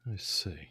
Let's see.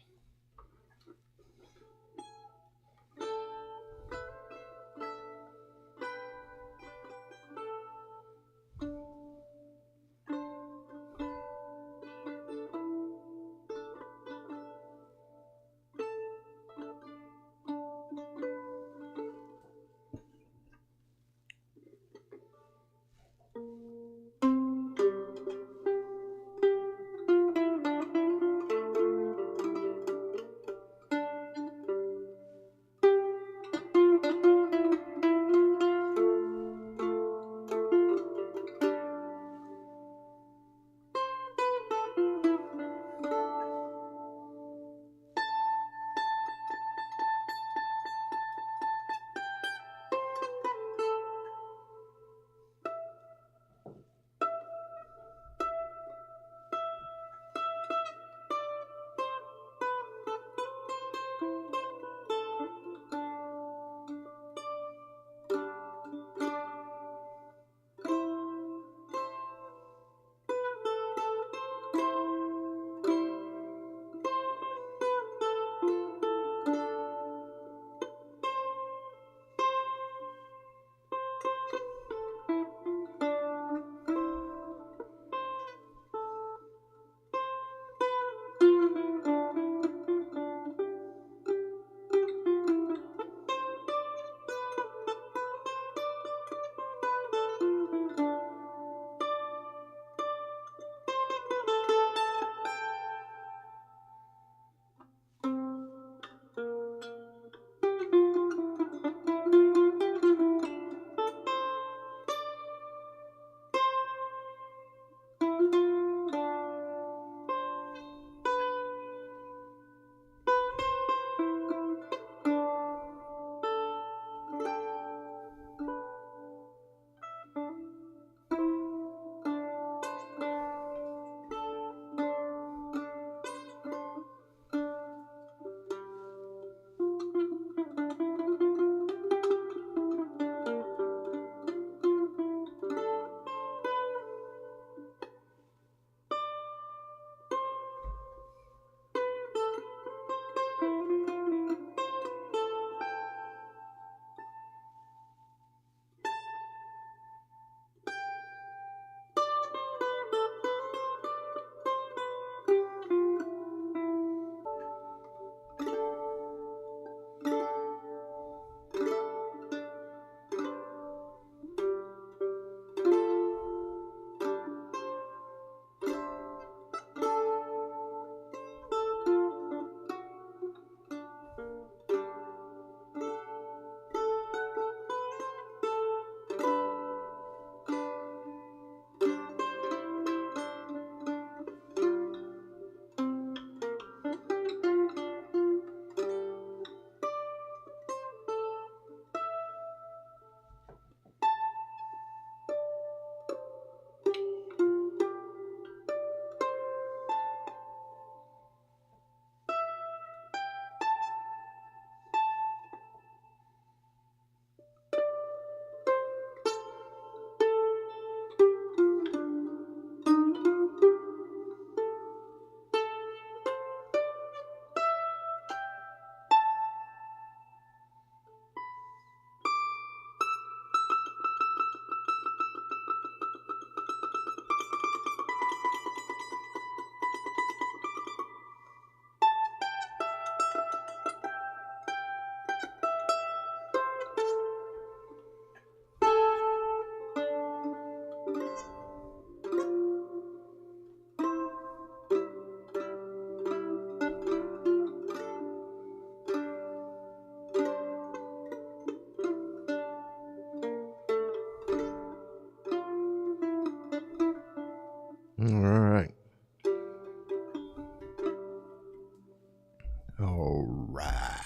All right. All right.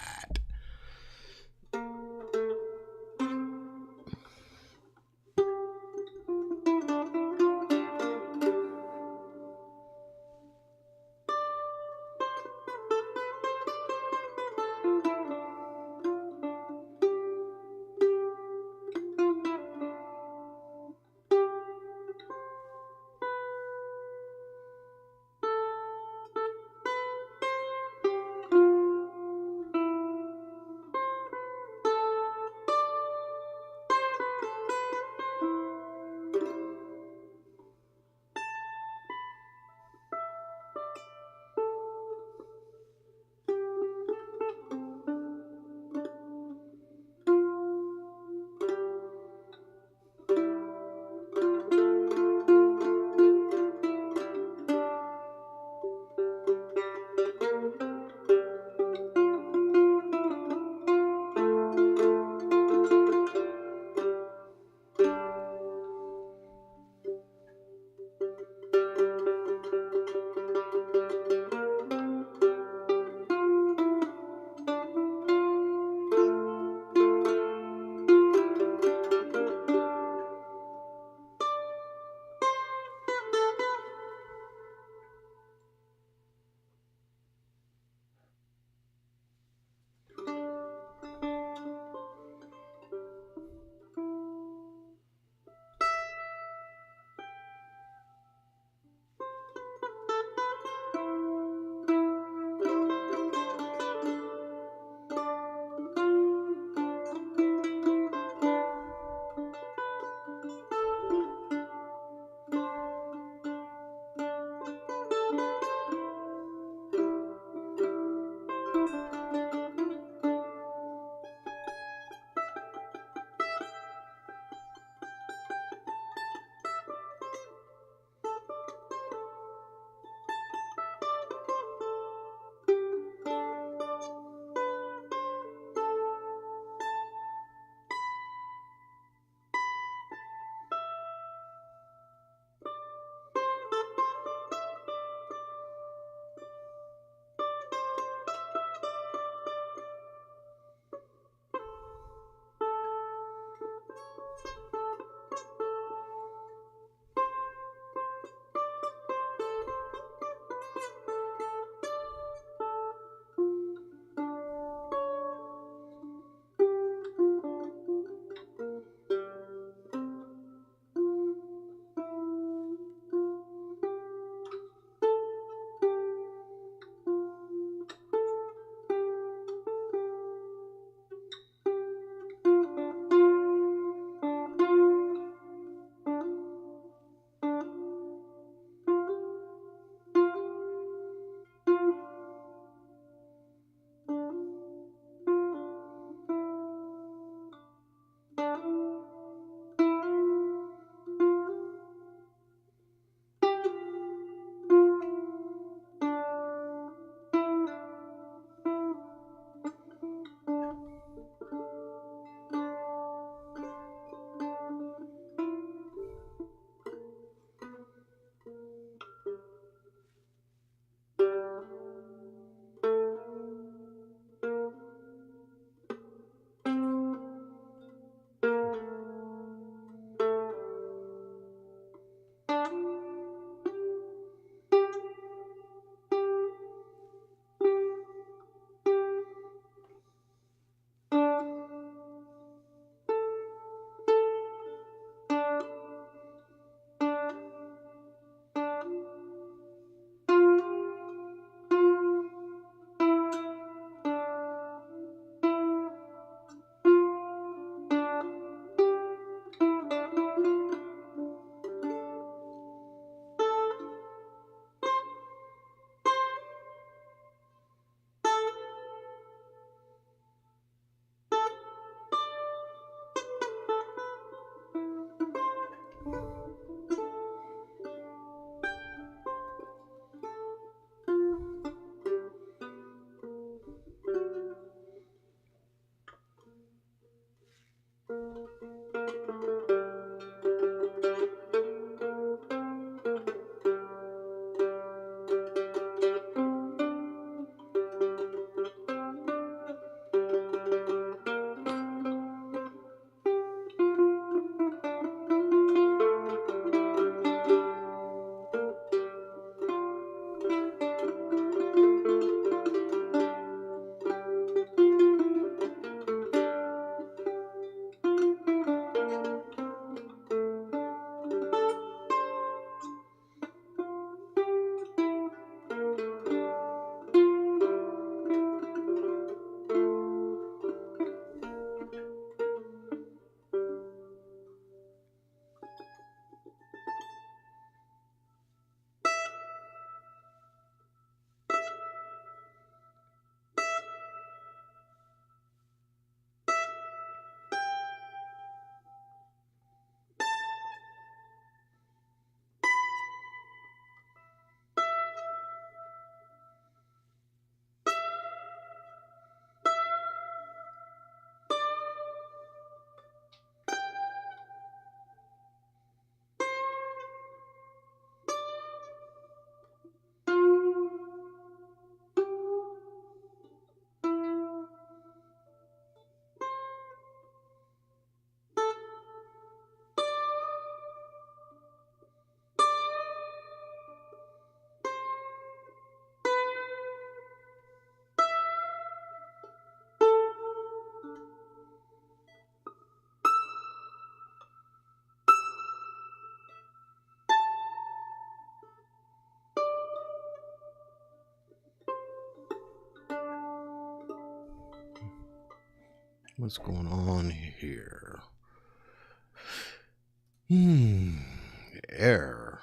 What's going on here? Error.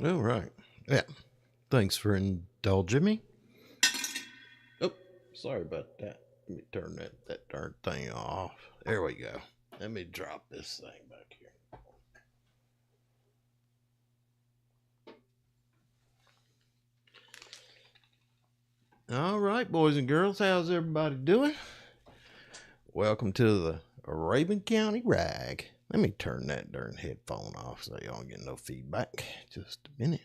All right. Yeah. Thanks for indulging me. Oh, sorry about that. Let me turn that darn thing off. There we go. Let me drop this thing back here. All right, boys and girls, how's everybody doing? Welcome to the Rabun County Rag. Let me turn that darn headphone off so y'all don't get no feedback. Just a minute.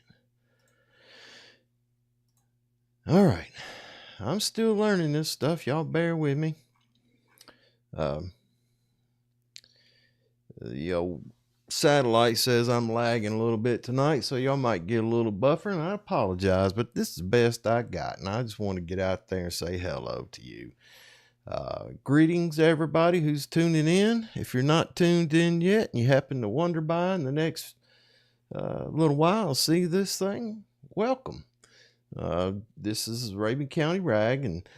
All right. I'm still learning this stuff. Y'all bear with me. The old satellite says I'm lagging a little bit tonight, so y'all might get a little buffer, and I apologize, but this is the best I got, and I just want to get out there and say hello to you. Greetings, everybody who's tuning in. If you're not tuned in yet and you happen to wander by in the next little while, see this thing, welcome. This is Rabun County Rag, and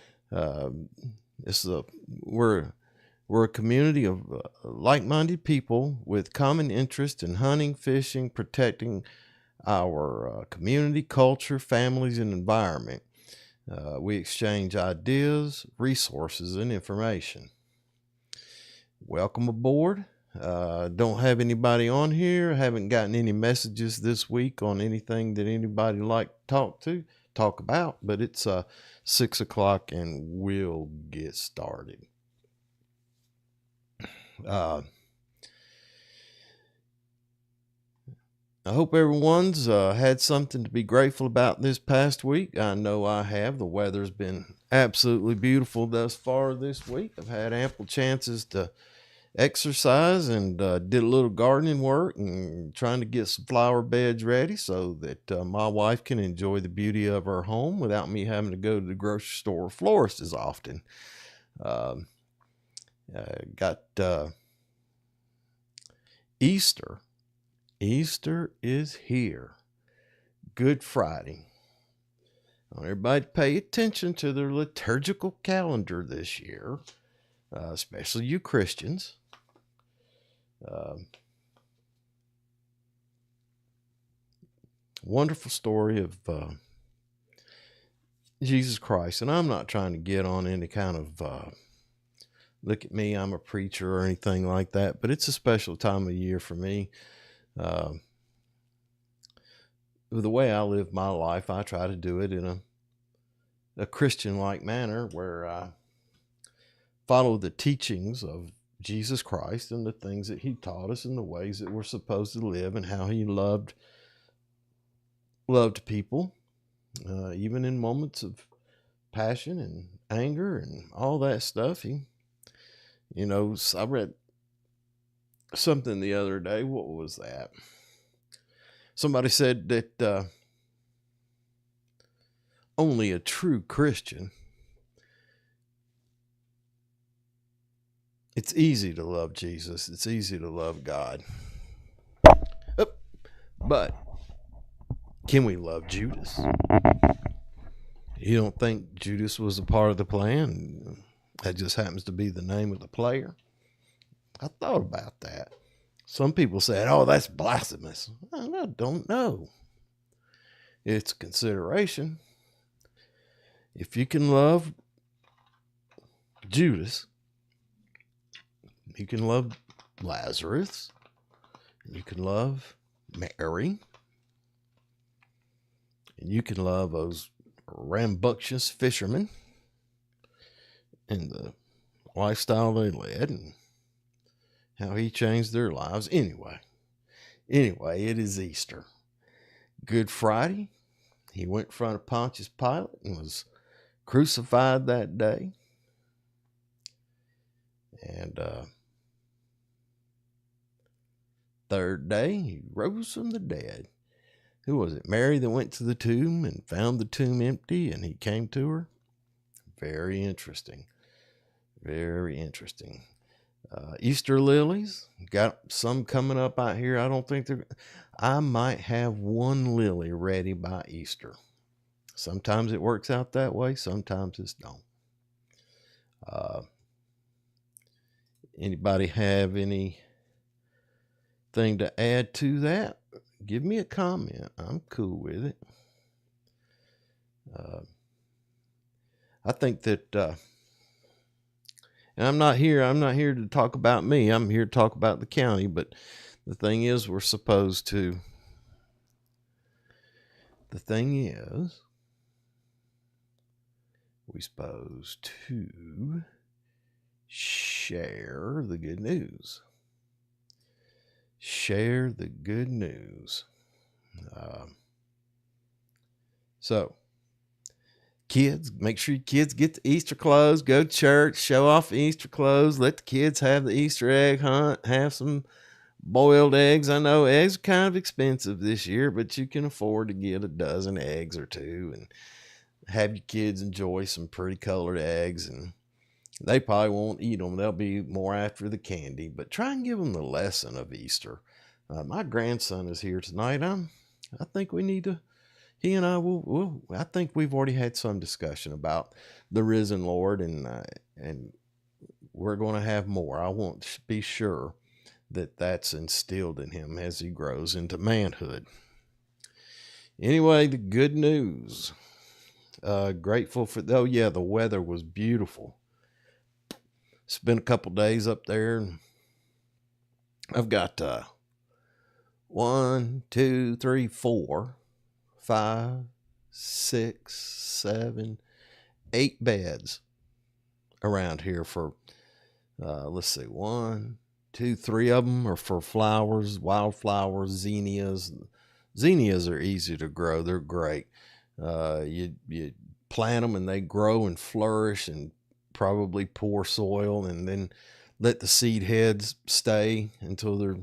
we're a community of like-minded people with common interest in hunting, fishing, protecting our community, culture, families, and environment. We exchange ideas, resources, and information. Welcome aboard. Don't have anybody on here. Haven't gotten any messages this week on anything that anybody like to talk about, but it's 6 o'clock and we'll get started. I hope everyone's had something to be grateful about this past week. I know I have. The weather's been absolutely beautiful thus far this week. I've had ample chances to exercise and did a little gardening work and trying to get some flower beds ready so that my wife can enjoy the beauty of her home without me having to go to the grocery store or florist as often. Got Easter. Easter is here. Good Friday. I want everybody to pay attention to their liturgical calendar this year, especially you Christians. Wonderful story of Jesus Christ. And I'm not trying to get on any kind of look at me, I'm a preacher or anything like that, but it's a special time of year for me. The way I live my life, I try to do it in a Christian-like manner where I follow the teachings of Jesus Christ and the things that he taught us and the ways that we're supposed to live and how he loved people, even in moments of passion and anger and all that stuff. I read something the other day. What was that? Somebody said that only a true Christian, it's easy to love Jesus. It's easy to love God. But can we love Judas? You don't think Judas was a part of the plan? That just happens to be the name of the player. I thought about that. Some people said, oh, that's blasphemous. I don't know. It's consideration. If you can love Judas, you can love Lazarus, you can love Mary, and you can love those rambunctious fishermen and the lifestyle they led and how he changed their lives. Anyway, it is Easter. Good Friday, he went in front of Pontius Pilate and was crucified that day. And third day, he rose from the dead. Who was it? Mary that went to the tomb and found the tomb empty, and he came to her. Very interesting. Very interesting. Easter lilies, got some coming up out here. I might have one lily ready by Easter. Sometimes it works out that way. Sometimes it don't. Anybody have anything to add to that? Give me a comment. I'm cool with it. I think that, and I'm not here to talk about me. I'm here to talk about the county. But the thing is, we're supposed to share the good news. Share the good news. So, kids, make sure your kids get the Easter clothes, go to church, show off the Easter clothes, let the kids have the Easter egg hunt, have some boiled eggs. I know eggs are kind of expensive this year, but you can afford to get a dozen eggs or two and have your kids enjoy some pretty colored eggs. And they probably won't eat them. They'll be more after the candy, but try and give them the lesson of Easter. My grandson is here tonight. I think we need to, he and I will, I think we've already had some discussion about the risen Lord, and we're going to have more. I want to be sure that that's instilled in him as he grows into manhood. Anyway, the good news. Grateful for, the weather was beautiful. It's been a couple days up there, and I've got 1, 2, 3, 4, 5, 6, 7, 8 beds around here for, let's see, 1, 2, 3 of them are for flowers, wildflowers, zinnias. Zinnias are easy to grow. They're great. You plant them and they grow and flourish and probably poor soil, and then let the seed heads stay until they're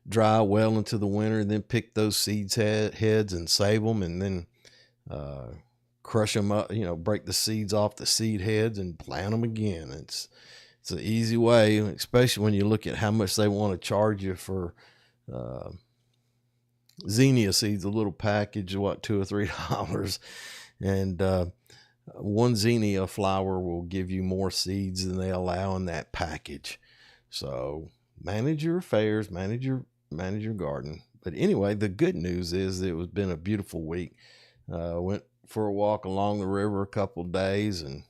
dry well into the winter, and then pick those seeds heads and save them, and then crush them up, break the seeds off the seed heads and plant them again. It's an easy way, especially when you look at how much they want to charge you for zinnia seeds, a little package, $2 or $3, and one zinnia flower will give you more seeds than they allow in that package. So manage your affairs, manage your garden. But anyway, the good news is that it's been a beautiful week. Went for a walk along the river a couple of days, and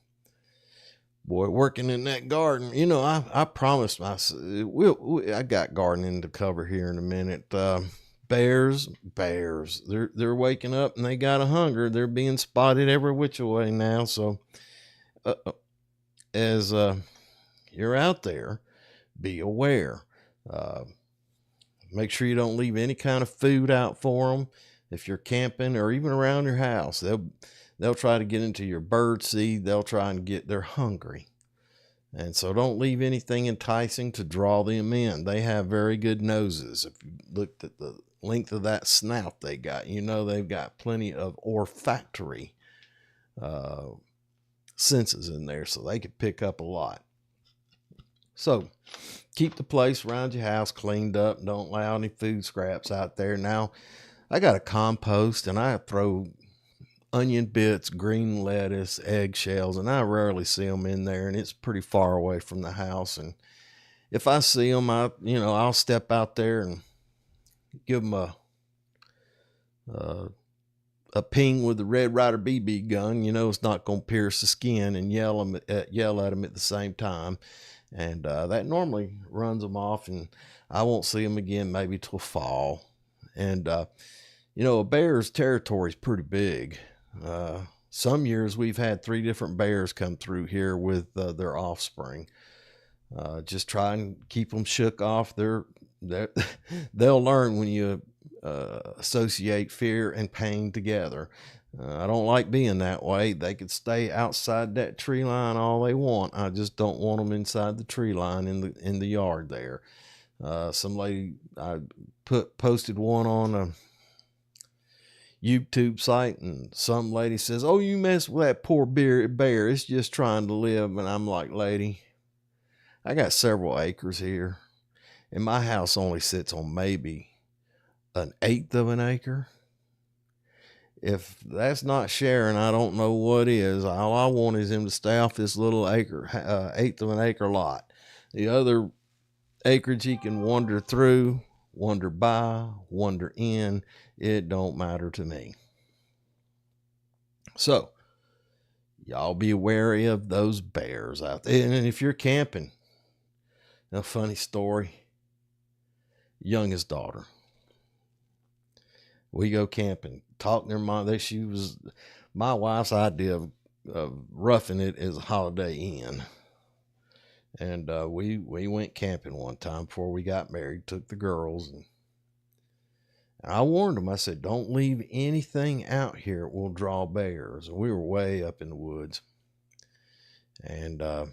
boy, working in that garden, I promised myself, I got gardening to cover here in a minute. Bears, they're waking up and they got a hunger. They're being spotted every which way now. So as you're out there, be aware. Make sure you don't leave any kind of food out for them. If you're camping or even around your house, they'll try to get into your bird seed. They're hungry. And so don't leave anything enticing to draw them in. They have very good noses. If you looked at the length of that snout they got, they've got plenty of olfactory senses in there, so they could pick up a lot. So keep the place around your house cleaned up. Don't allow any food scraps out there. Now, I got a compost, and I throw onion bits, green lettuce, eggshells, and I rarely see them in there, and it's pretty far away from the house. And if I see them, I'll step out there and give them a ping with the Red Ryder BB gun. It's not going to pierce the skin, and yell at them at the same time. And that normally runs them off, and I won't see them again maybe till fall. And, a bear's territory is pretty big. Some years we've had 3 different bears come through here with their offspring. Just try and keep them shook off. They'll learn when you associate fear and pain together. I don't like being that way. They could stay outside that tree line all they want. I just don't want them inside the tree line in the yard there. Some lady, I posted one on a YouTube site, and some lady says, "Oh, you mess with that poor bear. It's just trying to live." And I'm like, lady, I got several acres here, and my house only sits on maybe 1/8 of an acre. If that's not sharing, I don't know what is. All I want is him to stay off this little 1/8 of an acre lot. The other acreage he can wander through, wander by, wander in. It don't matter to me. So, y'all be wary of those bears out there. And if you're camping, a funny story. Youngest daughter. We go camping. Talking to her mom. She was my wife's idea of roughing it as a Holiday Inn. And we went camping one time before we got married. Took the girls, and I warned them. I said, "Don't leave anything out here. It will draw bears." And we were way up in the woods, and her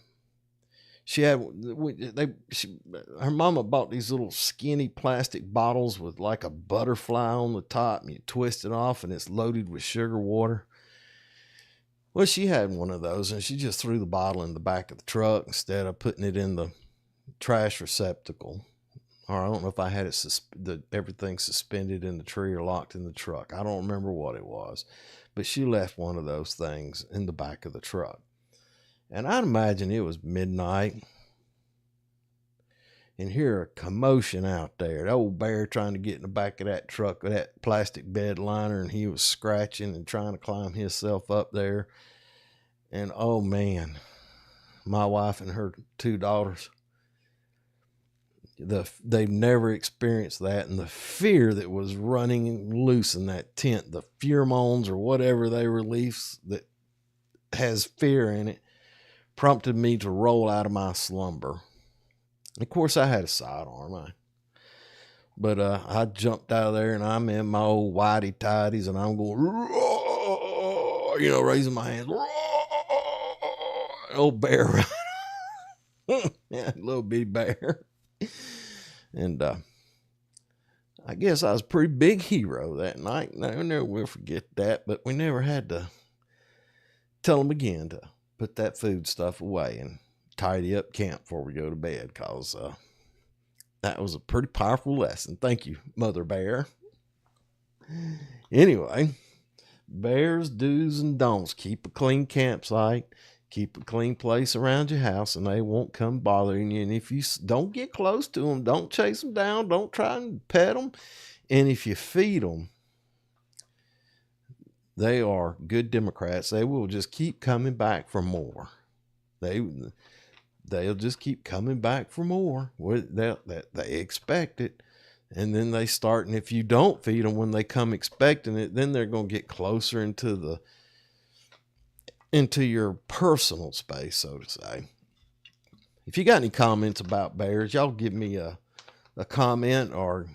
mama bought these little skinny plastic bottles with like a butterfly on the top, and you twist it off, and it's loaded with sugar water. Well, she had one of those, and she just threw the bottle in the back of the truck instead of putting it in the trash receptacle. Or I don't know if I had everything suspended in the tree or locked in the truck. I don't remember what it was, but she left one of those things in the back of the truck. And I'd imagine it was midnight, and hear a commotion out there. The old bear trying to get in the back of that truck with that plastic bed liner, and he was scratching and trying to climb himself up there. And oh man, my wife and her 2 daughters, they've never experienced that, and the fear that was running loose in that tent, the pheromones or whatever they release that has fear in it, prompted me to roll out of my slumber. Of course, I had a sidearm, but I jumped out of there, and I'm in my old whitey tidies, and I'm going, raising my hands. Old bear, yeah, little bitty bear. And I guess I was a pretty big hero that night. And I never will forget that, but we never had to tell them again to put that food stuff away and tidy up camp before we go to bed, because that was a pretty powerful lesson. Thank you, Mother Bear. Anyway, bears, do's and don'ts. Keep a clean campsite. Keep a clean place around your house, and they won't come bothering you. And if you don't get close to them, don't chase them down. Don't try and pet them. And if you feed them, they are good Democrats. They will just keep coming back for more. They'll just keep coming back for more. They expect it. And then they start, and if you don't feed them when they come expecting it, then they're going to get closer into your personal space, so to say. If you got any comments about bears, y'all give me a comment, or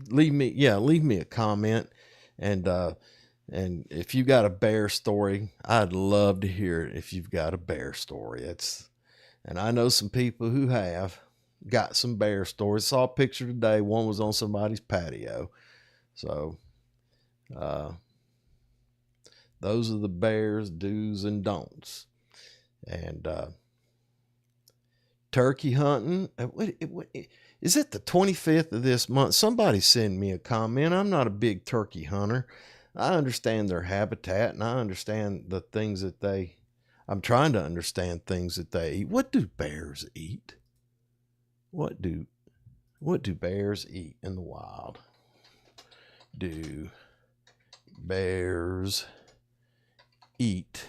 leave me a comment. And if you got a bear story, I'd love to hear it. If you've got a bear story, And I know some people who have got some bear stories. Saw a picture today. One was on somebody's patio. So those are the bears' do's and don'ts. And turkey hunting. Is it the 25th of this month? Somebody send me a comment. I'm not a big turkey hunter. I understand their habitat, and I understand the things that I'm trying to understand things that they eat. What do bears eat? What do bears eat in the wild? Do bears eat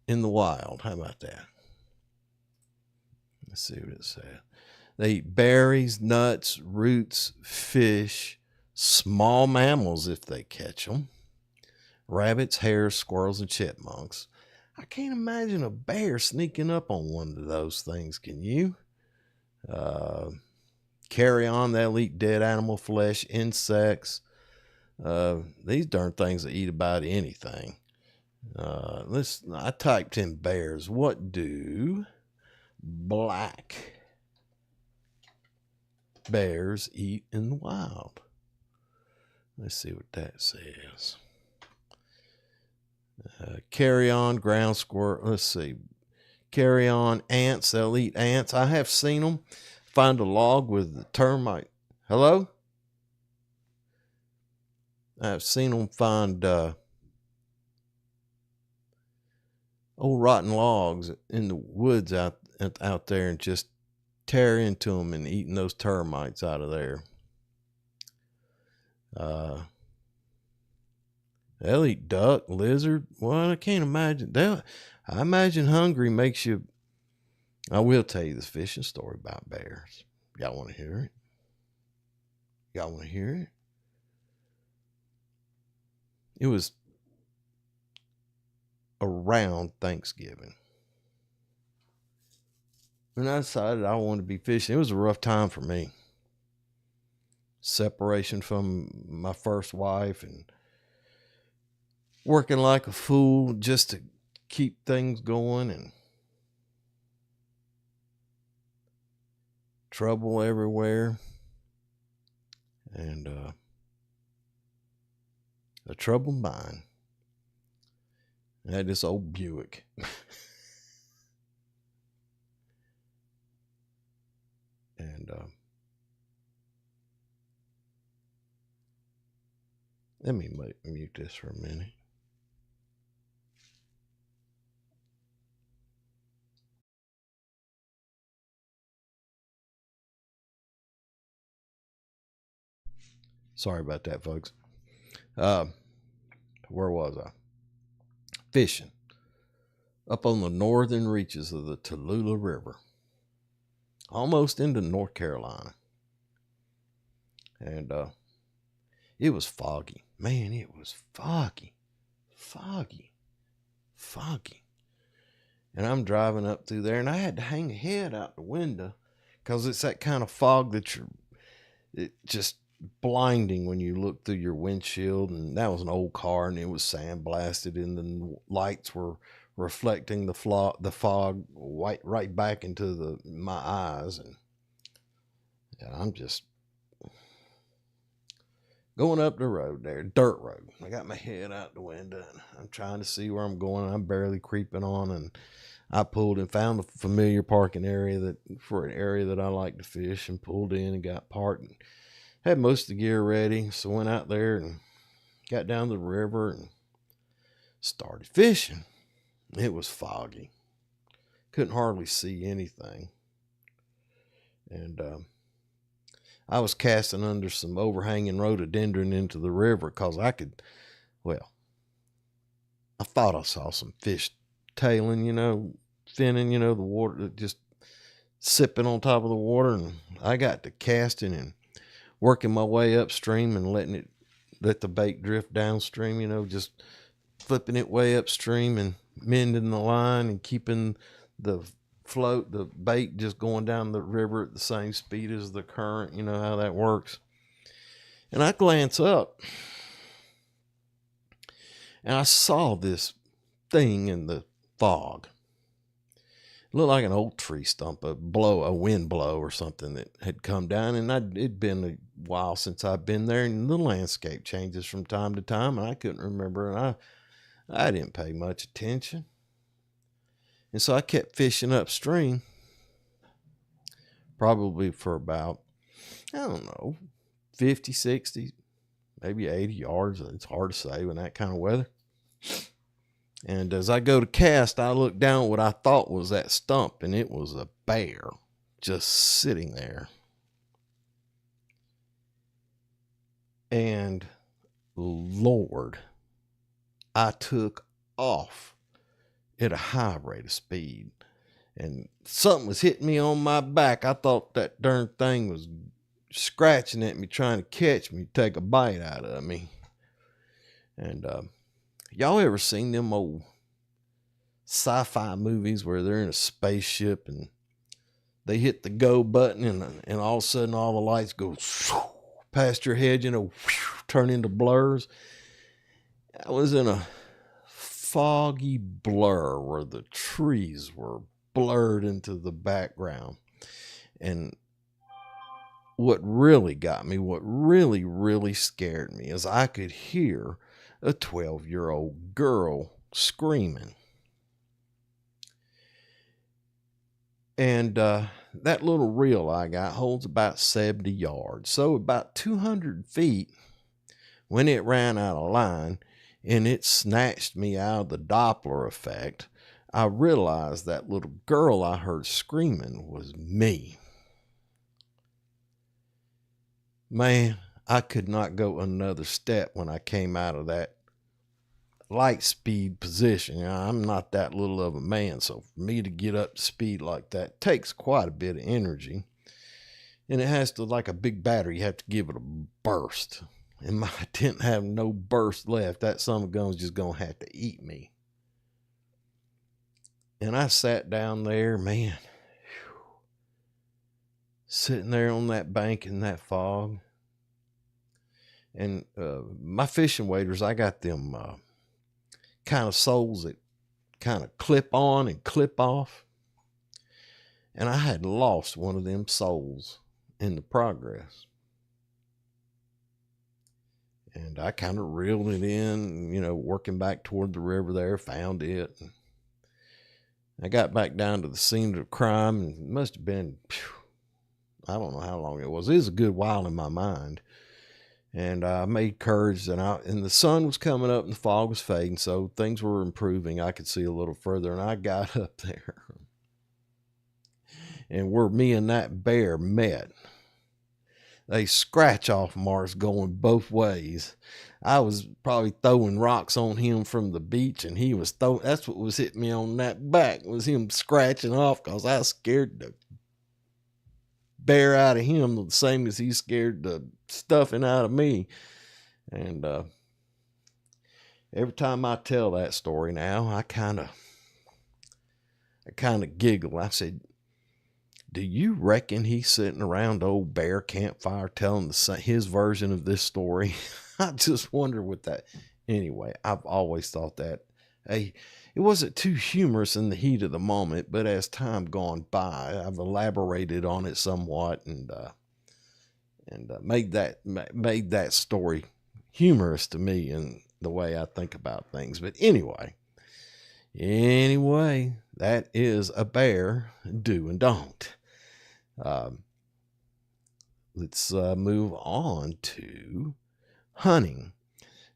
in the wild? How about that? Let's see what it says. They eat berries, nuts, roots, fish, small mammals if they catch them, rabbits, hares, squirrels, and chipmunks. I can't imagine a bear sneaking up on one of those things. Can you? Carrion, they'll eat dead animal flesh, insects. These darn things will eat about anything. I typed in bears. What do black bears eat in the wild? Let's see what that says. Carrion, ground squirrel. Let's see. Carrion, ants. They'll eat ants. I have seen them find a log with the termite. Hello? I've seen them find old rotten logs in the woods out there and just tear into them and eating those termites out of there. They'll eat duck, lizard. Well, I can't imagine. I imagine hungry makes you. I will tell you this fishing story about bears. Y'all want to hear it? Y'all want to hear it? It was around Thanksgiving. When I decided I wanted to be fishing, it was a rough time for me. Separation from my first wife and working like a fool just to keep things going, and trouble everywhere, and a troubled mind. I had this old Buick. And let me mute this for a minute. Sorry about that, folks. Where was I? Fishing up on the northern reaches of the Tallulah River, almost into North Carolina. And it was foggy. Man, it was foggy. And I'm driving up through there, and I had to hang a head out the window because it's that kind of fog that it just blinding when you look through your windshield. And that was an old car, and it was sandblasted, and the lights were reflecting the fog right back into my eyes. And I'm just going up the road there, dirt road. I got my head out the window, and I'm trying to see where I'm going. I'm barely creeping on, and I pulled and found a familiar parking area for an area that I like to fish, and pulled in and got parked and had most of the gear ready. So went out there and got down the river and started fishing. It was foggy. Couldn't hardly see anything. And I was casting under some overhanging rhododendron into the river because I thought I saw some fish tailing, finning, the water, just sipping on top of the water. And I got to casting and working my way upstream and let the bait drift downstream, just flipping it way upstream and mending the line and keeping the bait just going down the river at the same speed as the current. You know how that works. And I glance up and I saw this thing in the fog. looked like an old tree stump, a wind blow or something that had come down. And it'd been a while since I'd been there, and the landscape changes from time to time, and I couldn't remember, and I didn't pay much attention. And so I kept fishing upstream, probably for about, I don't know, 50, 60, maybe 80 yards. It's hard to say in that kind of weather. And as I go to cast, I look down at what I thought was that stump, and it was a bear just sitting there. And Lord, I took off at a high rate of speed, and something was hitting me on my back. I thought that darn thing was scratching at me, trying to catch me, take a bite out of me. And y'all ever seen them old sci-fi movies where they're in a spaceship and they hit the go button, and all of a sudden all the lights go past your head, turn into blurs? I was in a foggy blur where the trees were blurred into the background. And what really got me, what really, really scared me, is I could hear a 12-year-old girl screaming. And that little reel I got holds about 70 yards. So about 200 feet, when it ran out of line and it snatched me out of the Doppler effect, I realized that little girl I heard screaming was me. Man, I could not go another step when I came out of that light speed position. I'm not that little of a man, so for me to get up to speed like that takes quite a bit of energy. And it has to, like a big battery, you have to give it a burst. And I didn't have no burst left. That son of a gun was just going to have to eat me. And I sat down there, man, sitting there on that bank in that fog. And my fishing waders, I got them kind of soles that kind of clip on and clip off. And I had lost one of them soles in the progress. And I kind of reeled it in, working back toward the river there, found it. And I got back down to the scene of the crime, and it must have been, I don't know how long it was. It was a good while in my mind. And I made courage, and the sun was coming up and the fog was fading, so things were improving. I could see a little further, and I got up there. And where me and that bear met, they scratch off marks going both ways. I was probably throwing rocks on him from the beach, and he was that's what was hitting me on that back, was him scratching off, because I was scared the bear out of him the same as he scared the stuffing out of me. And every time I tell that story now, I kind of giggle. I said, do you reckon he's sitting around old bear campfire telling his version of this story? I just wonder with that. Anyway, I've always thought that, hey, it wasn't too humorous in the heat of the moment, but as time gone by, I've elaborated on it somewhat and made that story humorous to me in the way I think about things. But anyway, that is a bear do and don't. Let's move on to hunting.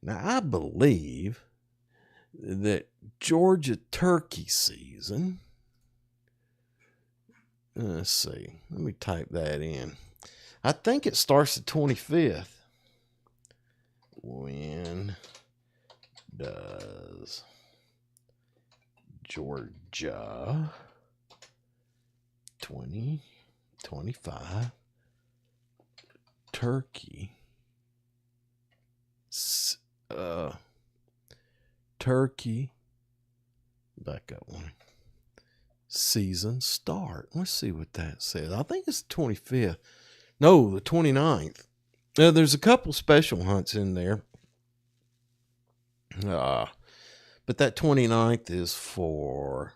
Now, I believe that Georgia turkey season, let's see, let me type that in. I think it starts the 25th. When does Georgia 2025 turkey back up one season start? Let's see what that says. I think it's the 25th. No, the 29th. There's a couple special hunts in there. But that 29th is for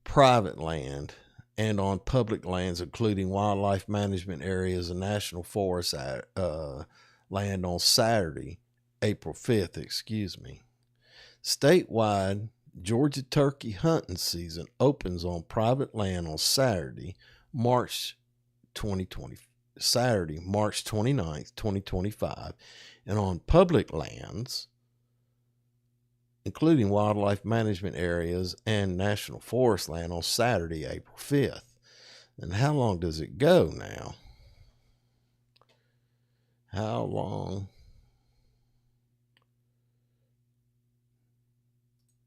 private land and on public lands, including wildlife management areas and national forest land on Saturday, April 5th, Statewide, Georgia turkey hunting season opens on private land on Saturday, March 2020, Saturday, March 29th, 2025, and on public lands, including wildlife management areas and national forest land on Saturday, April 5th. And how long does it go now? How long?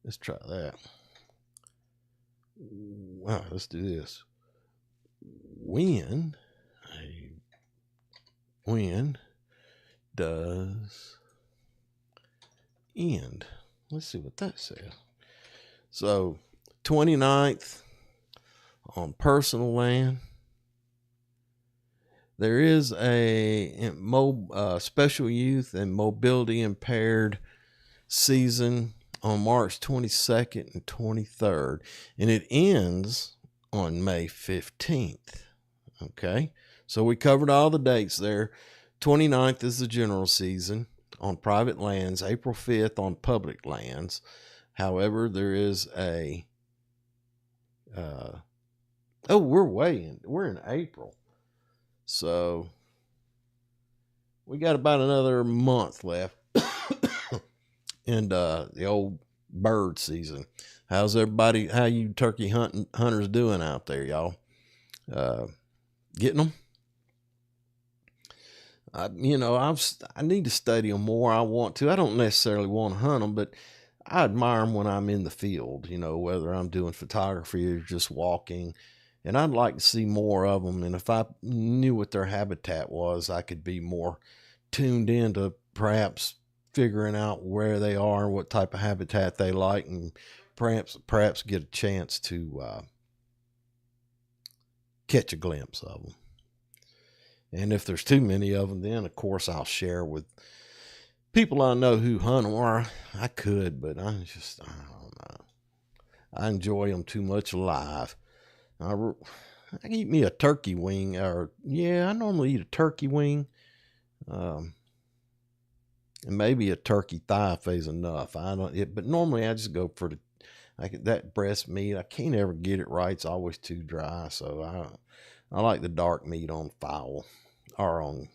Let's try that. Wow, let's do this. When does end? Let's see what that says. So 29th on personal land. There is a special youth and mobility impaired season on March 22nd and 23rd, and it ends on May 15th. Okay, so we covered all the dates there. 29th is the general season on private lands, April 5th on public lands. However, there is a we're in April. So we got about another month left in the old bird season. How you turkey hunters doing out there, y'all? Getting them? I need to study them more. I want to. I don't necessarily want to hunt them, but I admire them when I'm in the field, whether I'm doing photography or just walking. And I'd like to see more of them. And if I knew what their habitat was, I could be more tuned in to perhaps figuring out where they are, what type of habitat they like, and perhaps get a chance to catch a glimpse of them. And if there's too many of them, then of course I'll share with people I know who hunt them, or I could, but I don't know. I enjoy them too much alive. I eat me a turkey wing, I normally eat a turkey wing, and maybe a turkey thigh if is enough. But normally I just go for that breast meat. I can't ever get it right; it's always too dry. So I like the dark meat on fowl or on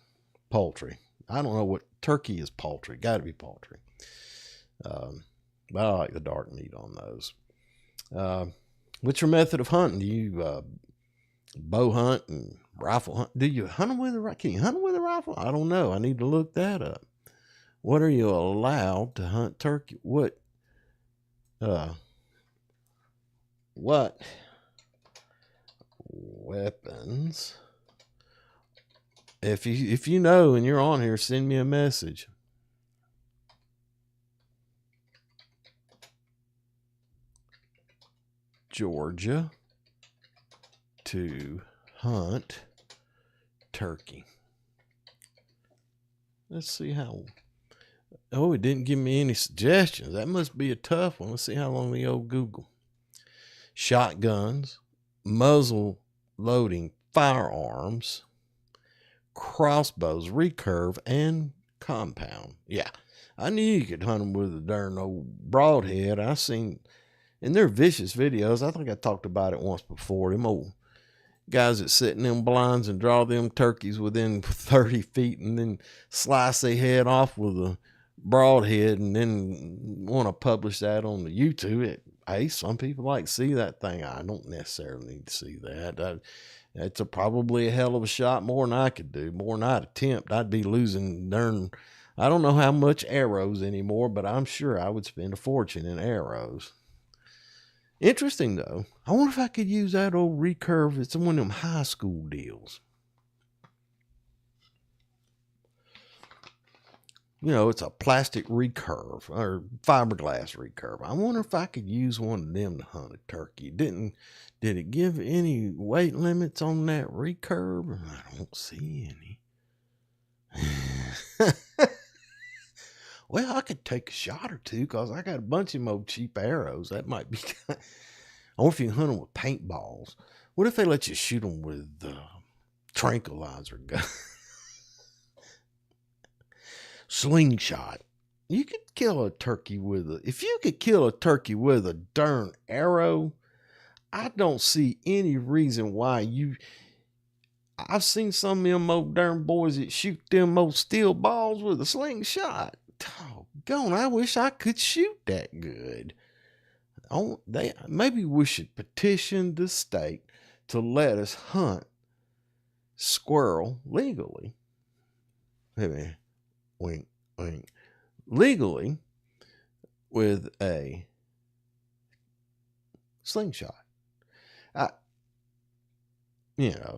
poultry. I don't know what turkey is. Poultry, got to be poultry. But I like the dark meat on those. What's your method of hunting? Do you bow hunt and rifle hunt? Do you hunt them with a rifle? Can you hunt them with a rifle? I don't know. I need to look that up. What are you allowed to hunt turkey? What weapons? If you know and you're on here, send me a message. Georgia to hunt turkey. Let's see how. Oh, it didn't give me any suggestions. That must be a tough one. Let's see how long the old Google. Shotguns, muzzle loading firearms, crossbows, recurve, and compound. Yeah, I knew you could hunt them with a darn old broadhead. I seen in their vicious videos. I think I talked about it once before. Them old guys that sit in them blinds and draw them turkeys within 30 feet and then slice their head off with a broadhead and then want to publish that on the YouTube. Hey, some people like to see that thing. I don't necessarily need to see that. It's probably a hell of a shot, more than I could do, more than I'd attempt. I'd be losing I don't know how much arrows anymore, but I'm sure I would spend a fortune in arrows. Interesting, though. I wonder if I could use that old recurve. It's one of them high school deals. It's a plastic recurve or fiberglass recurve. I wonder if I could use one of them to hunt a turkey. Did it give any weight limits on that recurve? I don't see any. Well, I could take a shot or two because I got a bunch of them old cheap arrows. That might be Or if you hunt them with paintballs, what if they let you shoot them with tranquilizer gun? Slingshot. You could kill a turkey if you could kill a turkey with a darn arrow, I don't see any reason why I've seen some of them old darn boys that shoot them old steel balls with a slingshot. Doggone, I wish I could shoot that good. Maybe we should petition the state to let us hunt squirrel legally. Hey, wink, wink. Legally with a slingshot.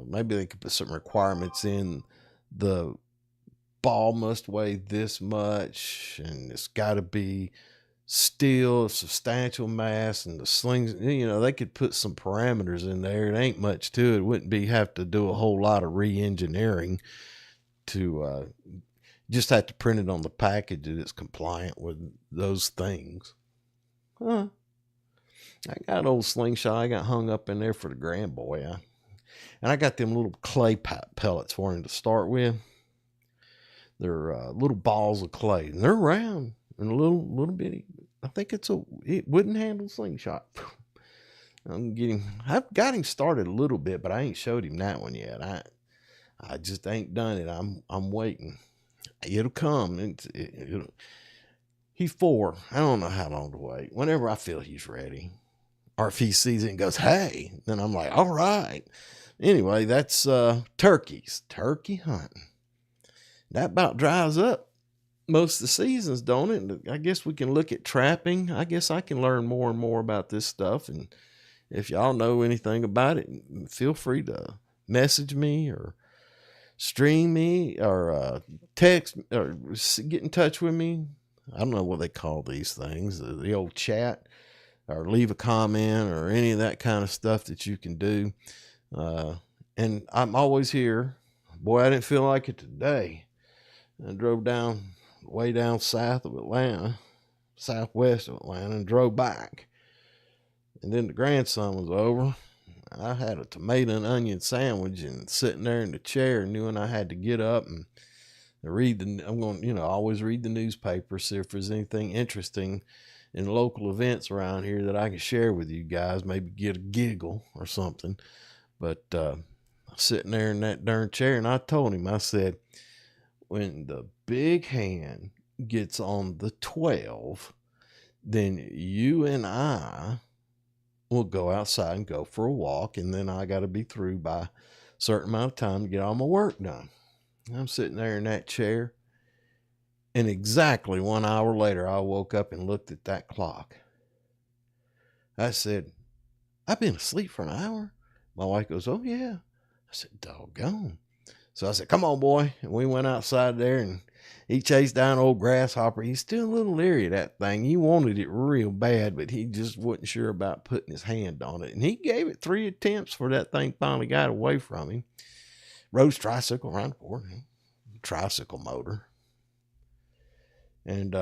Maybe they could put some requirements in. The ball must weigh this much, and it's got to be steel, substantial mass, and the slings, they could put some parameters in there. It ain't much to it. It wouldn't have to do a whole lot of re-engineering to just have to print it on the package that it's compliant with those things. I got an old slingshot I got hung up in there for the grand boy. And I got them little clay pellets for him to start with. They're little balls of clay, and they're round and a little bitty. I think it wouldn't handle slingshot. I've got him started a little bit, but I ain't showed him that one yet. I just ain't done it. I'm waiting. It'll come. He's 4. I don't know how long to wait. Whenever I feel he's ready, or if he sees it and goes, "Hey," then I'm like, "All right." Anyway, that's turkeys. Turkey hunting. That about dries up most of the seasons, don't it? I guess we can look at trapping. I guess I can learn more and more about this stuff. And if y'all know anything about it, feel free to message me or stream me or text or get in touch with me. I don't know what they call these things, the old chat, or leave a comment or any of that kind of stuff that you can do. And I'm always here. Boy, I didn't feel like it today. I drove way down southwest of Atlanta, and drove back. And then the grandson was over. I had a tomato and onion sandwich, and sitting there in the chair, knowing I had to get up and I'm going, always read the newspaper, see if there's anything interesting in local events around here that I can share with you guys, maybe get a giggle or something. But sitting there in that darn chair, and I told him, I said, when the big hand gets on the 12, then you and I will go outside and go for a walk, and then I got to be through by a certain amount of time to get all my work done. I'm sitting there in that chair, and exactly 1 hour later, I woke up and looked at that clock. I said, "I've been asleep for an hour?" My wife goes, "Oh, yeah." I said, "Doggone." So I said, "Come on, boy." And we went outside there, and he chased down old grasshopper. He's still a little leery of that thing. He wanted it real bad, but he just wasn't sure about putting his hand on it. And he gave it 3 attempts before that thing finally got away from him. Rode his tricycle around the board, tricycle motor. And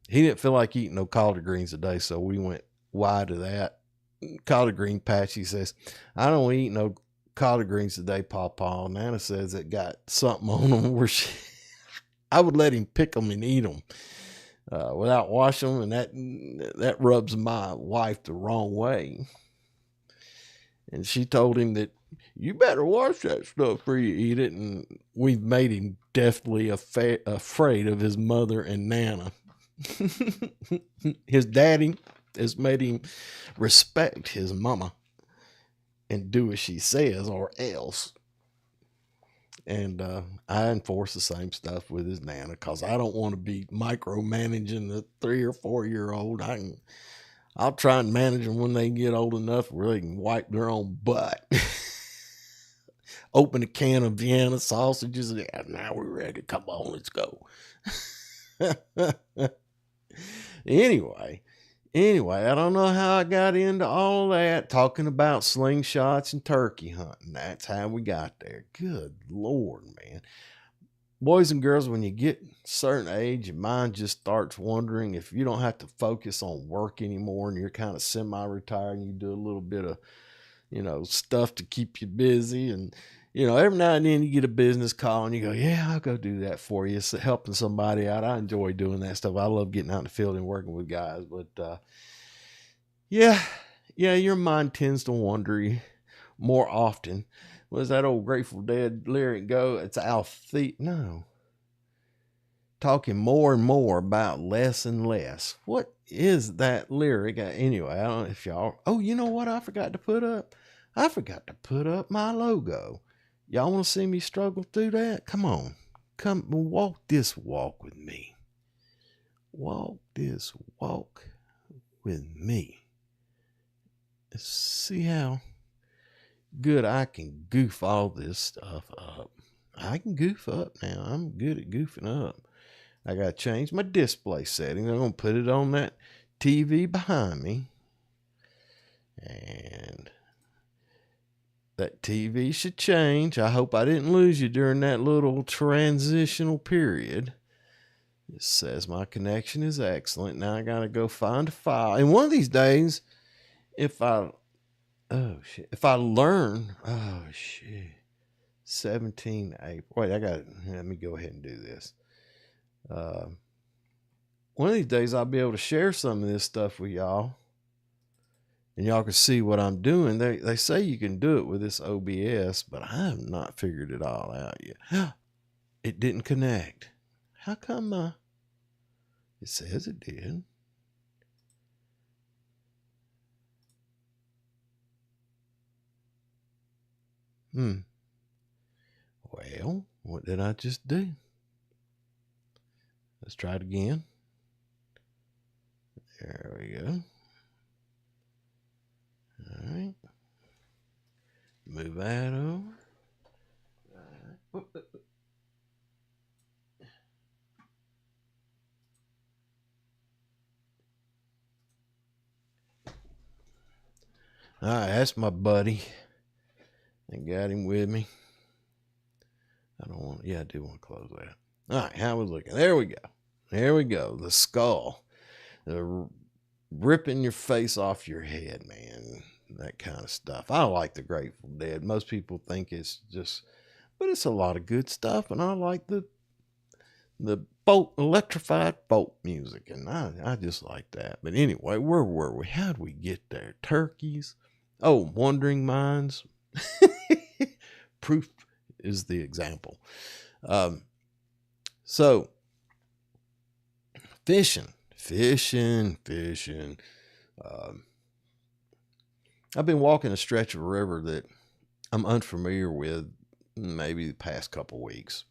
he didn't feel like eating no collard greens today, so we went wide of that collard green patch. He says, "I don't eat no collard greens today, Pawpaw." Nana says it got something on them where I would let him pick them and eat them without washing them, and that rubs my wife the wrong way. And she told him that you better wash that stuff before you eat it, and we've made him deathly afraid of his mother and Nana. His daddy has made him respect his mama and do as she says or else. And I enforce the same stuff with his Nana, because I don't want to be micromanaging the 3 or 4 year old. I'll try and manage them when they get old enough where they can wipe their own butt. Open a can of Vienna sausages. And, "Now we're ready. Come on, let's go." Anyway, I don't know how I got into all that, talking about slingshots and turkey hunting. That's how we got there. Good Lord, man. boys and girls, when you get a certain age, your mind just starts wondering if you don't have to focus on work anymore and you're kind of semi-retired and you do a little bit of, stuff to keep you busy. And, every now and then you get a business call and you go, yeah, I'll go do that for you. It's helping somebody out. I enjoy doing that stuff. I love getting out in the field and working with guys. But yeah, your mind tends to wander more often. What does that old Grateful Dead lyric go? It's no. Talking more and more about less and less. What is that lyric? Anyway, I don't know if y'all. Oh, you know what I forgot to put up? I forgot to put up my logo. Y'all want to see me struggle through that? Come on. Come walk this walk with me. Walk this walk with me. Let's see how good I can goof all this stuff up. I can goof up now. I'm good at goofing up. I got to change my display settings. I'm going to put it on that TV behind me. And that TV should change. I hope I didn't lose you during that little transitional period. It says my connection is excellent. Now I got to go find a file. And one of these days, if I learn, 17 April. Wait, let me go ahead and do this. One of these days I'll be able to share some of this stuff with y'all and y'all can see what I'm doing. They say you can do it with this OBS, but I have not figured it all out yet. It didn't connect. How come it says it did? Well, what did I just do? Let's try it again. There we go. All right. Move that over. All right. All right, that's my buddy. I got him with me. I do want to close that. All right, how we looking? There we go. The skull. Ripping your face off your head, man. That kind of stuff. I like the Grateful Dead. Most people think it's just, but it's a lot of good stuff. And I like the electrified folk music. And I just like that. But anyway, where were we? How'd we get there? Turkeys. Oh, wandering minds. Proof is the example. So fishing. I've been walking a stretch of river that I'm unfamiliar with maybe the past couple weeks.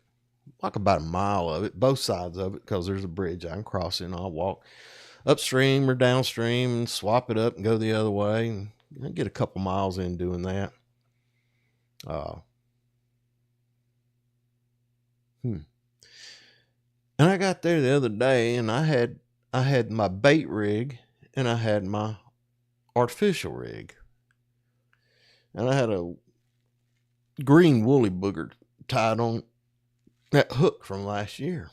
Walk about a mile of it, both sides of it, because there's a bridge I can cross in. I'll walk upstream or downstream and swap it up and go the other way. And I get a couple miles in doing that. And I got there the other day and I had my bait rig and I had my artificial rig. And I had a green woolly booger tied on that hook from last year.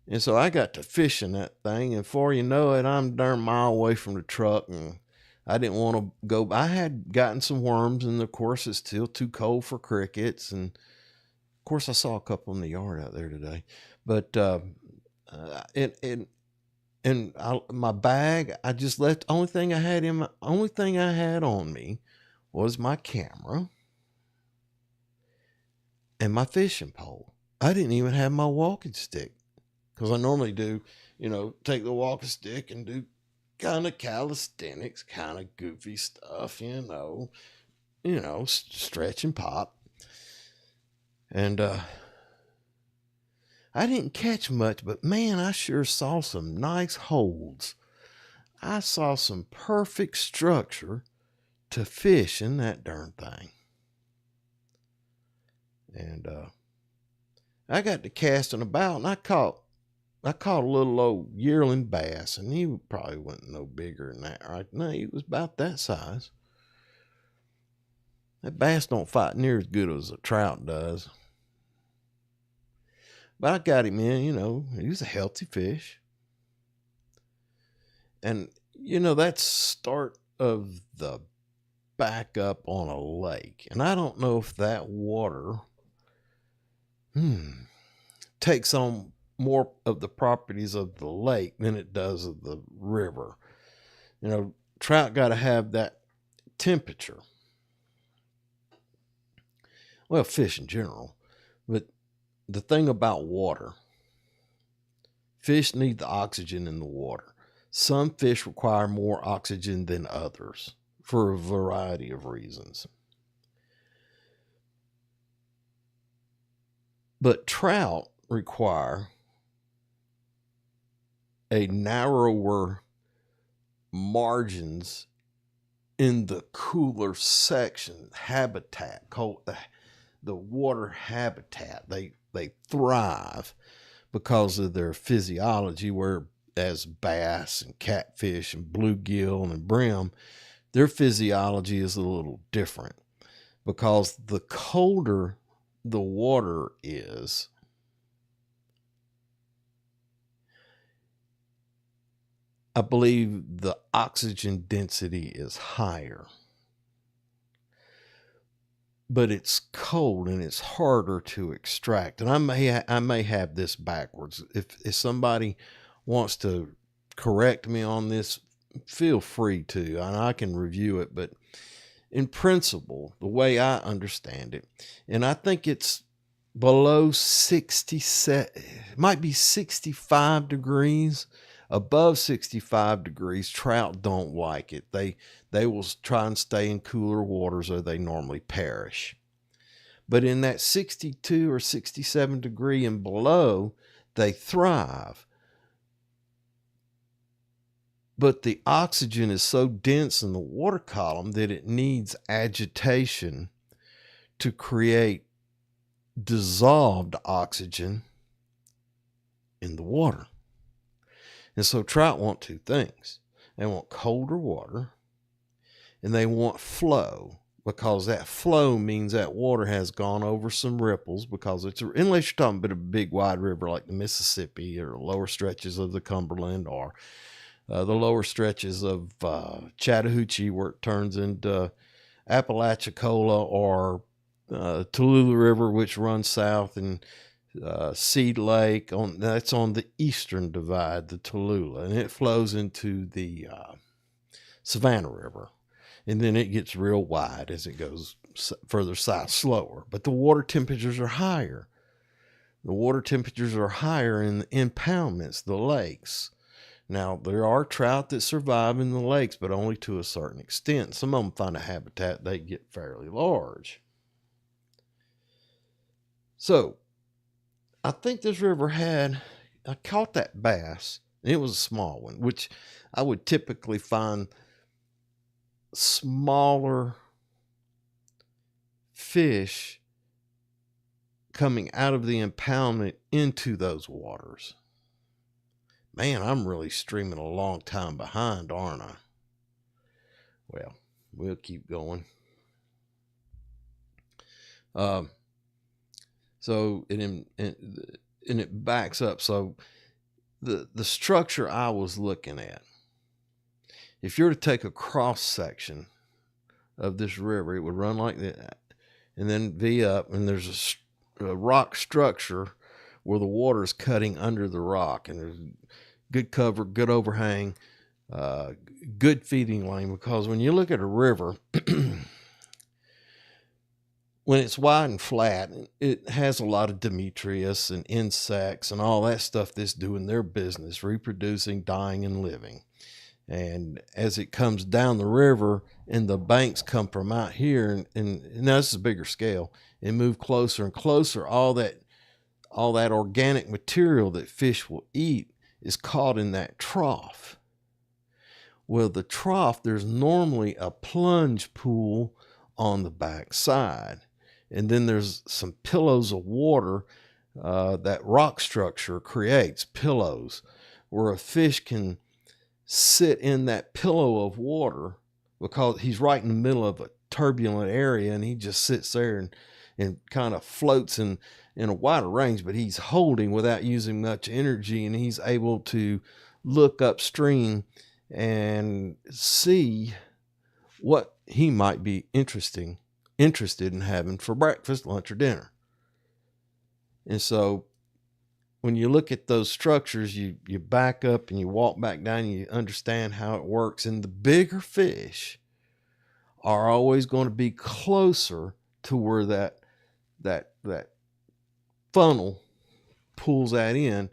And so I got to fishing that thing, and before you know it, I'm a darn mile away from the truck, and I didn't want to go. I had gotten some worms, and of course it's still too cold for crickets, and of course I saw a couple in the yard out there today. But my bag, I just left. Only thing I had on me was my camera and my fishing pole. I didn't even have my walking stick, because I normally do, take the walking stick and do kind of calisthenics, kind of goofy stuff, stretch and pop. And I didn't catch much, but man, I sure saw some nice holds. I saw some perfect structure to fish in that darn thing. And I got to casting about, and I caught a little old yearling bass, and he probably wasn't no bigger than that right now. He was about that size. That bass don't fight near as good as a trout does. But I got him in, he was a healthy fish. And, that's start of the backup on a lake. And I don't know if that water takes on more of the properties of the lake than it does of the river. Trout got to have that temperature. Well, fish in general. But the thing about water, fish need the oxygen in the water. Some fish require more oxygen than others for a variety of reasons. But trout require a narrower margins in the cooler section habitat, called the water habitat. They thrive because of their physiology, whereas bass and catfish and bluegill and brim, their physiology is a little different, because the colder the water is, I believe the oxygen density is higher. But it's cold and it's harder to extract. And I may have this backwards. If somebody wants to correct me on this, feel free to, and I can review it. But in principle, the way I understand it, and I think it's below 67, it might be 65 degrees. Above 65 degrees, trout don't like it. They will try and stay in cooler waters, or they normally perish. But in that 62 or 67 degree and below, they thrive. But the oxygen is so dense in the water column that it needs agitation to create dissolved oxygen in the water. And so trout want two things. They want colder water, and they want flow, because that flow means that water has gone over some ripples, because unless you're talking about a big wide river like the Mississippi, or lower stretches of the Cumberland, or the lower stretches of Chattahoochee, where it turns into Apalachicola, or Tallulah River, which runs south, and Seed Lake, that's on the eastern divide, the Tallulah, and it flows into the Savannah River, and then it gets real wide as it goes further south, slower. But the water temperatures are higher. The water temperatures are higher in the impoundments, the lakes. Now, there are trout that survive in the lakes, but only to a certain extent. Some of them find a habitat, they get fairly large. So, I think this river I caught that bass, and it was a small one, which I would typically find smaller fish coming out of the impoundment into those waters. Man, I'm really streaming a long time behind, aren't I? Well, we'll keep going. So it backs up. So the structure I was looking at, if you were to take a cross section of this river, it would run like that, and then V up, and there's a rock structure where the water is cutting under the rock, and there's good cover, good overhang, good feeding lane. Because when you look at a river, when it's wide and flat, it has a lot of Demetrius and insects and all that stuff that's doing their business, reproducing, dying, and living. And as it comes down the river, and the banks come from out here, and now this is a bigger scale, and move closer and closer, all that organic material that fish will eat is caught in that trough. Well, the trough, there's normally a plunge pool on the back side. And then there's some pillows of water. That rock structure creates pillows where a fish can sit in that pillow of water, because he's right in the middle of a turbulent area, and he just sits there, and kind of floats in a wider range, but he's holding without using much energy, and he's able to look upstream and see what he might be interested in having for breakfast, lunch, or dinner. And so when you look at those structures, you back up and you walk back down and you understand how it works. And the bigger fish are always going to be closer to where that funnel pulls that in.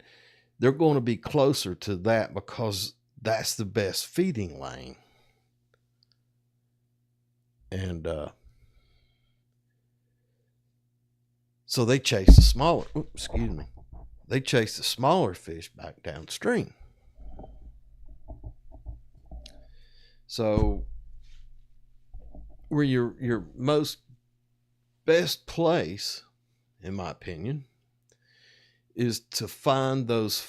They're going to be closer to that because that's the best feeding lane. And so they chase the smaller, they chase the smaller fish back downstream. So where your most best place, in my opinion, is to find those,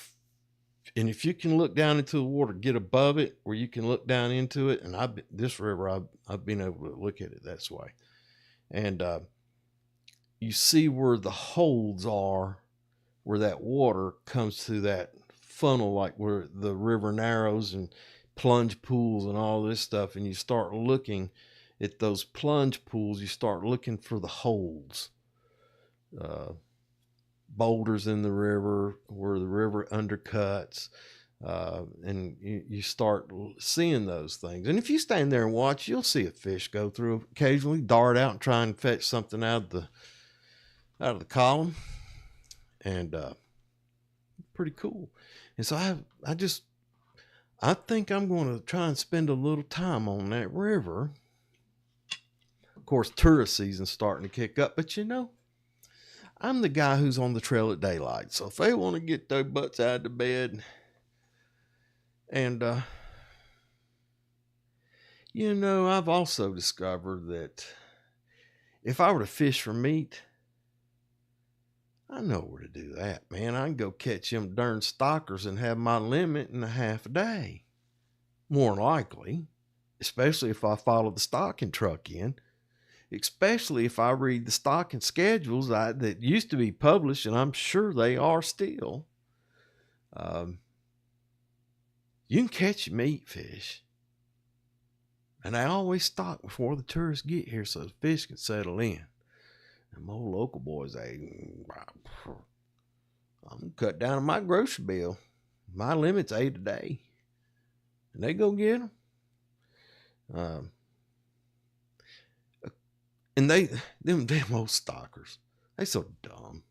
and if you can look down into the water, get above it, or you can look down into it. And this river, I've been able to look at it that way, and you see where the holds are, where that water comes through that funnel, like where the river narrows and plunge pools and all this stuff. And you start looking at those plunge pools, you start looking for the holds, boulders in the river where the river undercuts, and you start seeing those things. And if you stand there and watch, you'll see a fish go through occasionally, dart out and try and fetch something out of the column, and pretty cool. And so I think I'm going to try and spend a little time on that river. Of course, tourist season's starting to kick up, but I'm the guy who's on the trail at daylight. So if they want to get their butts out of the bed, and I've also discovered that if I were to fish for meat, I know where to do that, man. I can go catch them darn stockers and have my limit in a half a day. More than likely, especially if I follow the stocking truck in, especially if I read the stocking schedules that used to be published, and I'm sure they are still. You can catch meat fish, and they always stock before the tourists get here so the fish can settle in. Them old local boys, I'm going to cut down on my grocery bill. My limit's 8 a day. And they go get them. And them damn old stalkers, they so dumb.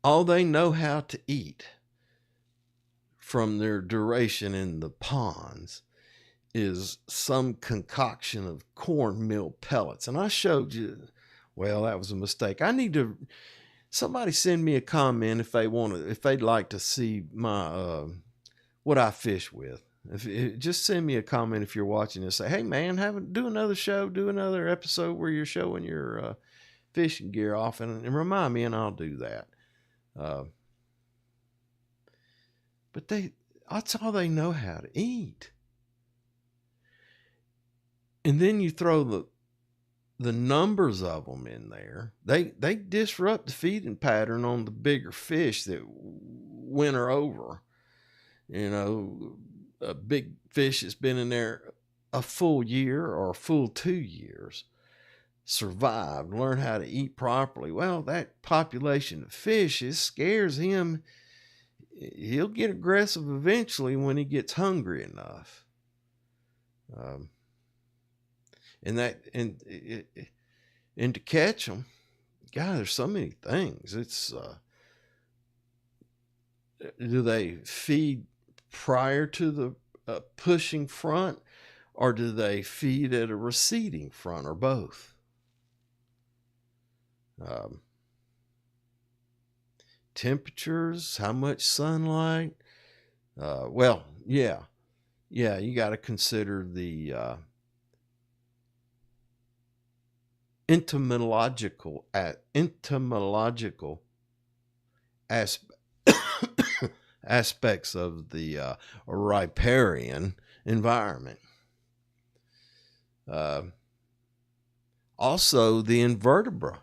All they know how to eat from their duration in the ponds is some concoction of cornmeal pellets. And I showed you, well, that was a mistake. Somebody send me a comment if they'd like to see my, what I fish with. Just send me a comment if you're watching this. Say, hey man, do another episode where you're showing your fishing gear off, and remind me, and I'll do that. But that's all they know how to eat. And then you throw the numbers of them in there. They disrupt the feeding pattern on the bigger fish that winter over. A big fish that's been in there a full year or a full 2 years, survived, learned how to eat properly. Well, that population of fish, it scares him. He'll get aggressive eventually when he gets hungry enough. And to catch them, God, there's so many things. It's do they feed prior to the pushing front, or do they feed at a receding front, or both? Temperatures, how much sunlight? You got to consider the entomological aspects of the riparian environment. Also, the invertebra.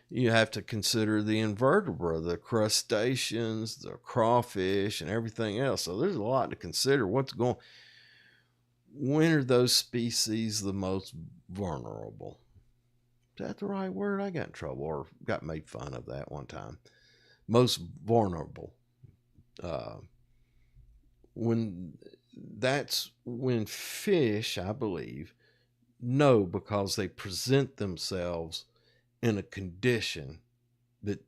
You have to consider the invertebra, the crustaceans, the crawfish, and everything else. So there's a lot to consider. When are those species the most vulnerable? Is that the right word? I got in trouble or got made fun of that one time. Most vulnerable. Uh, that's when fish, I believe, know because they present themselves in a condition that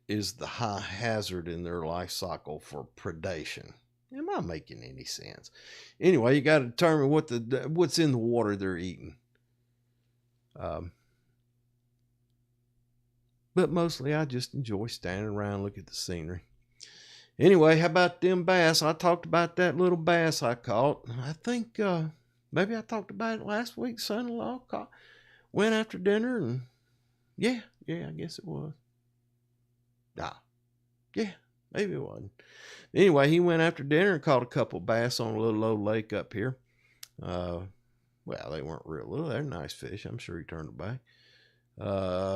is the high hazard in their life cycle for predation. Am I making any sense? Anyway, you got to determine what's in the water they're eating. But mostly I just enjoy standing around, look at the scenery. Anyway, how about them bass? I talked about that little bass I caught. I think maybe I talked about it last week. Son-in-law went after dinner, and yeah, I guess it was. Yeah, maybe it wasn't. Anyway, he went after dinner and caught a couple bass on a little old lake up here. Well, they weren't real little. They're nice fish. I'm sure he turned it back.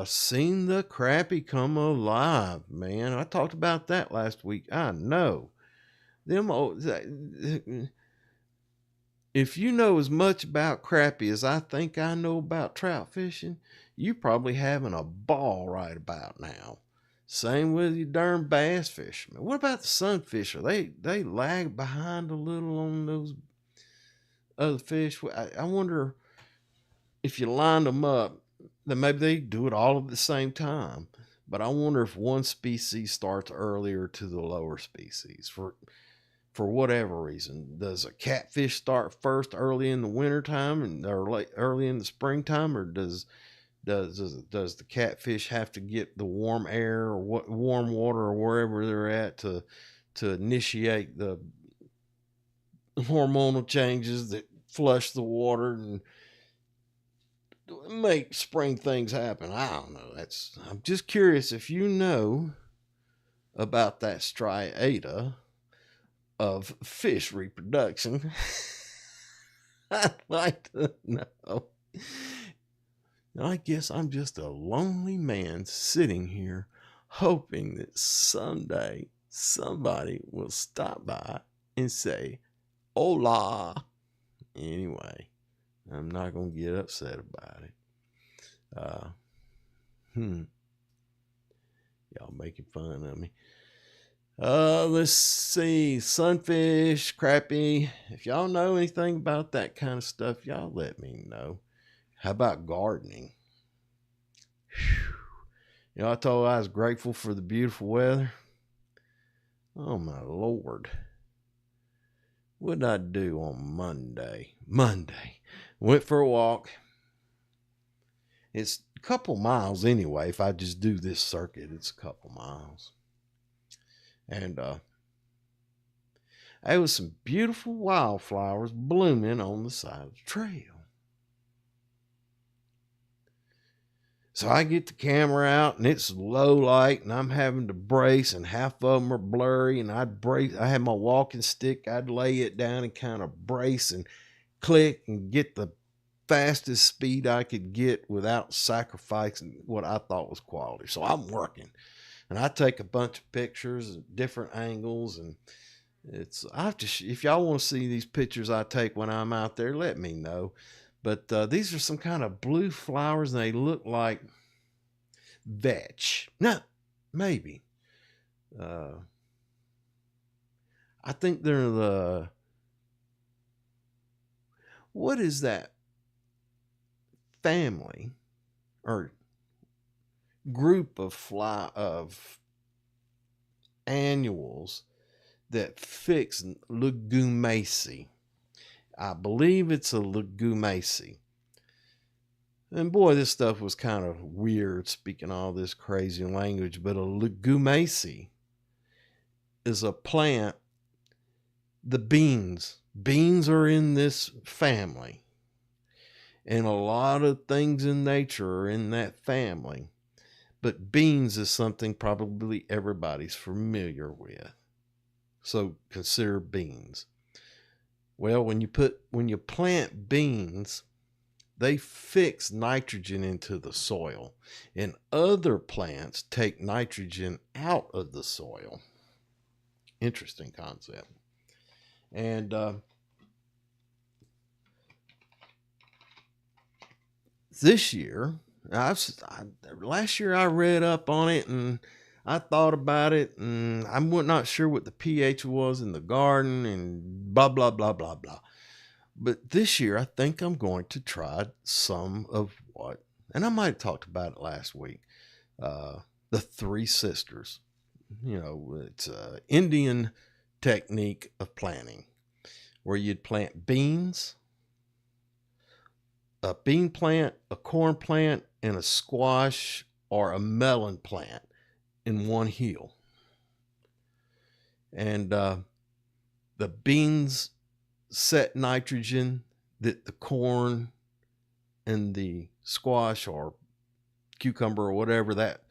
Seen the crappie come alive, man. I talked about that last week. I know. If you know as much about crappie as I think I know about trout fishing, you probably having a ball right about now. Same with your darn bass fishermen. What about the sunfish? They lag behind a little on those other fish. I wonder if you lined them up, then maybe they do it all at the same time. But I wonder if one species starts earlier to the lower species for whatever reason. Does a catfish start first early in the wintertime or late early in the springtime, or does the catfish have to get the warm air or warm water or wherever they're at to initiate the hormonal changes that flush the water and make spring things happen? I don't know. I'm just curious if you know about that striata of fish reproduction. I'd like to know. I guess I'm just a lonely man sitting here hoping that someday somebody will stop by and say, hola. Anyway, I'm not going to get upset about it. Y'all making fun of me. Let's see. Sunfish, crappie. If y'all know anything about that kind of stuff, y'all let me know. How about gardening? Whew. I told you I was grateful for the beautiful weather. Oh my Lord. What did I do on Monday? Went for a walk. It's a couple miles anyway. If I just do this circuit, it's a couple miles. And there was some beautiful wildflowers blooming on the side of the trail. So I get the camera out and it's low light and I'm having to brace and half of them are blurry, and I'd brace. I had my walking stick. I'd lay it down and kind of brace and click and get the fastest speed I could get without sacrificing what I thought was quality. So I'm working and I take a bunch of pictures at different angles, and if y'all want to see these pictures I take when I'm out there, let me know. But these are some kind of blue flowers, and they look like vetch. No, maybe. I think they're what is that family or group of annuals that fix legumaceae? I believe it's a legumaceae. And boy, this stuff was kind of weird, speaking all this crazy language, but a legumaceae is a plant. The beans are in this family. And a lot of things in nature are in that family. But beans is something probably everybody's familiar with. So consider beans. Well, when you plant beans, they fix nitrogen into the soil, and other plants take nitrogen out of the soil. Interesting concept. And this year, last year I read up on it and I thought about it, and I'm not sure what the pH was in the garden and blah, blah, blah, blah, blah. But this year, I think I'm going to try some of what, and I might have talked about it last week, the Three Sisters. It's an Indian technique of planting where you'd plant beans, a bean plant, a corn plant, and a squash or a melon plant in one hill. And the beans set nitrogen that the corn and the squash or cucumber or whatever that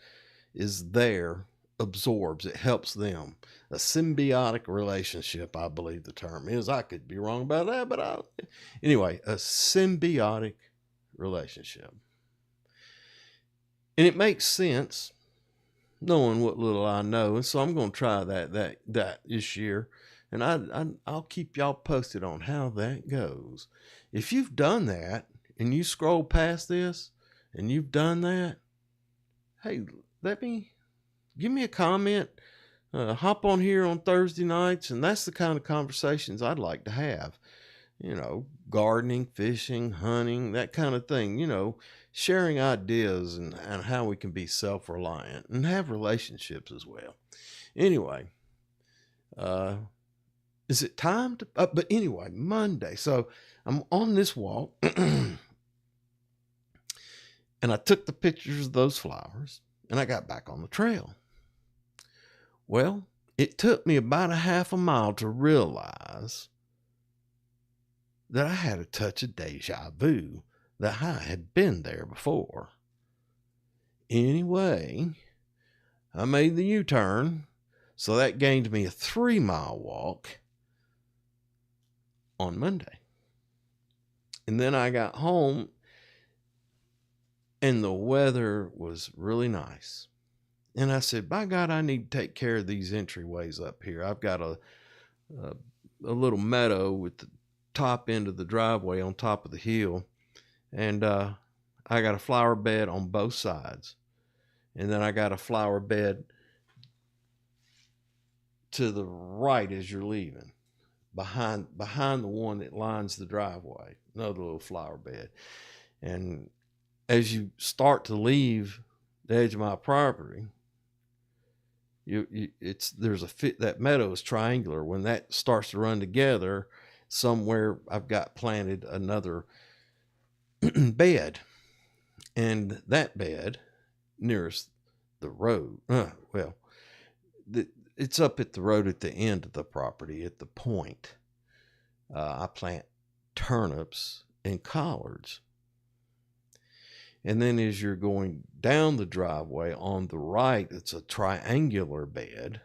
is there absorbs. It helps them. A symbiotic relationship, I believe the term is. I could be wrong about that, but anyway, a symbiotic relationship. And it makes sense knowing what little I know. And so I'm going to try that this year. And I'll keep y'all posted on how that goes. If you've done that and you scroll past this and you've done that, hey, give me a comment. Hop on here on Thursday nights, and that's the kind of conversations I'd like to have. Gardening, fishing, hunting, that kind of thing. Sharing ideas and how we can be self-reliant and have relationships as well. Anyway, is it time to, but anyway, Monday. So I'm on this walk and I took the pictures of those flowers and I got back on the trail. Well, it took me about a half a mile to realize that I had a touch of deja vu, that I had been there before. Anyway, I made the U-turn, so that gained me a 3-mile walk on Monday. And then I got home and the weather was really nice. And I said, by God, I need to take care of these entryways up here. I've got a little meadow with the top end of the driveway on top of the hill. And I got a flower bed on both sides. And then I got a flower bed to the right as you're leaving, behind the one that lines the driveway, another little flower bed. And as you start to leave the edge of my property, that meadow is triangular. When that starts to run together, somewhere I've got planted another bed, and that bed nearest the road, it's up at the road at the end of the property at the point. I plant turnips and collards. And then as you're going down the driveway on the right, it's a triangular bed.